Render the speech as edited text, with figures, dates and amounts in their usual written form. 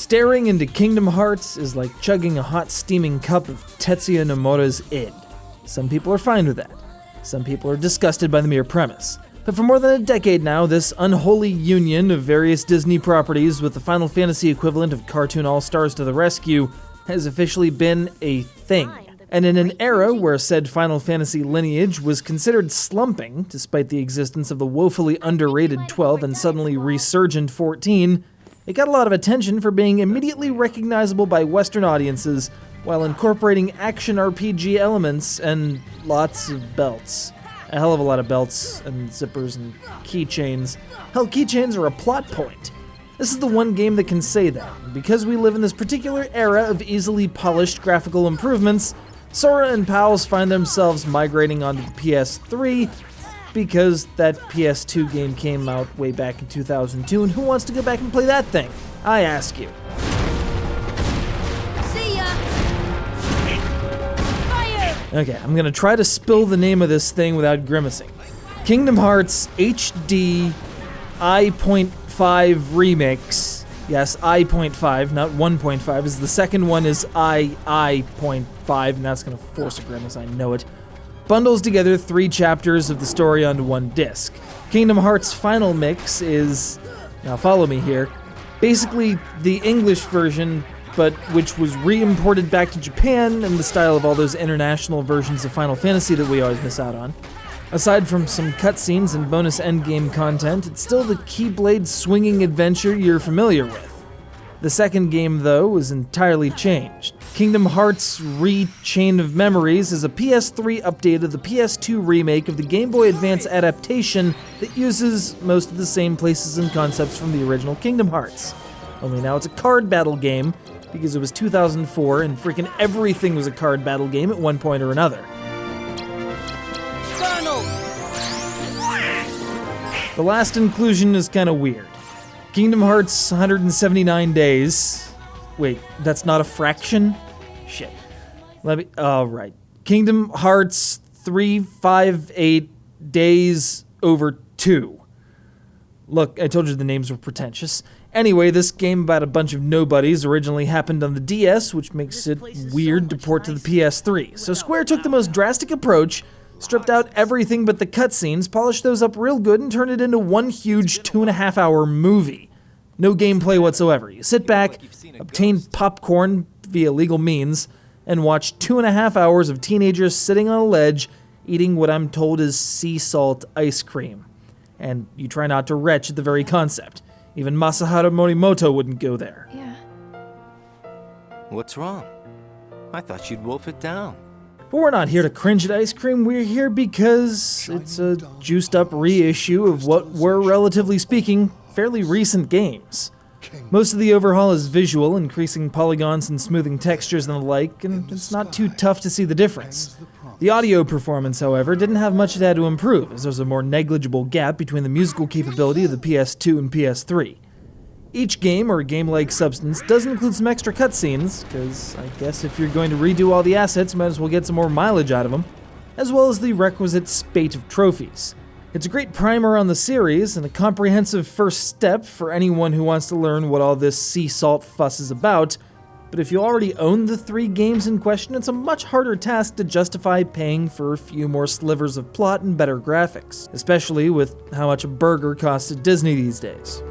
Staring into Kingdom Hearts is like chugging a hot steaming cup of Tetsuya Nomura's id. Some people are fine with that. Some people are disgusted by the mere premise. But for more than a decade now, this unholy union of various Disney properties with the Final Fantasy equivalent of Cartoon All-Stars to the rescue has officially been a thing. And in an era where said Final Fantasy lineage was considered slumping, despite the existence of the woefully underrated 12 and suddenly resurgent 14, it got a lot of attention for being immediately recognizable by Western audiences while incorporating action RPG elements and lots of belts. A hell of a lot of belts and zippers and keychains. Hell, keychains are a plot point. This is the one game that can say that. And because we live in this particular era of easily polished graphical improvements, Sora and pals find themselves migrating onto the PS3 because that PS2 game came out way back in 2002, and who wants to go back and play that thing? I ask you. See ya! Fire! Okay, I'm gonna try to spill the name of this thing without grimacing. Kingdom Hearts HD I.5 REMIX. Yes, I.5, not 1.5, as the second one is I.5, and that's gonna force a grimace, I know it. Bundles together 3 chapters of the story onto one disc. Kingdom Hearts Final Mix is, now follow me here, basically the English version, but which was re-imported back to Japan in the style of all those international versions of Final Fantasy that we always miss out on. Aside from some cutscenes and bonus endgame content, it's still the Keyblade swinging adventure you're familiar with. The second game, though, was entirely changed. Kingdom Hearts Re-Chain of Memories is a PS3 update of the PS2 remake of the Game Boy Advance adaptation that uses most of the same places and concepts from the original Kingdom Hearts. Only now it's a card battle game, because it was 2004 and freaking everything was a card battle game at one point or another. The last inclusion is kinda weird. Kingdom Hearts 179 days. Wait, that's not a fraction? Shit. Alright. Kingdom Hearts 358 days over 2. Look, I told you the names were pretentious. Anyway, this game about a bunch of nobodies originally happened on the DS, which makes it weird to port to the PS3. So Square took the most drastic approach, stripped out everything but the cutscenes, polished those up real good, and turned it into one huge 2.5-hour movie. No gameplay whatsoever. You sit back, obtain popcorn via legal means, and watch 2.5 hours of teenagers sitting on a ledge eating what I'm told is sea salt ice cream. And you try not to retch at the very concept. Even Masahiro Morimoto wouldn't go there. Yeah. What's wrong? I thought you'd wolf it down. But we're not here to cringe at ice cream, we're here because it's a juiced up reissue of what were, relatively speaking, fairly recent games. Most of the overhaul is visual, increasing polygons and smoothing textures and the like, and it's not too tough to see the difference. The audio performance, however, didn't have much it had to improve, as there's a more negligible gap between the musical capability of the PS2 and PS3. Each game, or game-like substance, does include some extra cutscenes, because I guess if you're going to redo all the assets, you might as well get some more mileage out of them, as well as the requisite spate of trophies. It's a great primer on the series, and a comprehensive first step for anyone who wants to learn what all this sea salt fuss is about, but if you already own the 3 games in question, it's a much harder task to justify paying for a few more slivers of plot and better graphics, especially with how much a burger costs at Disney these days.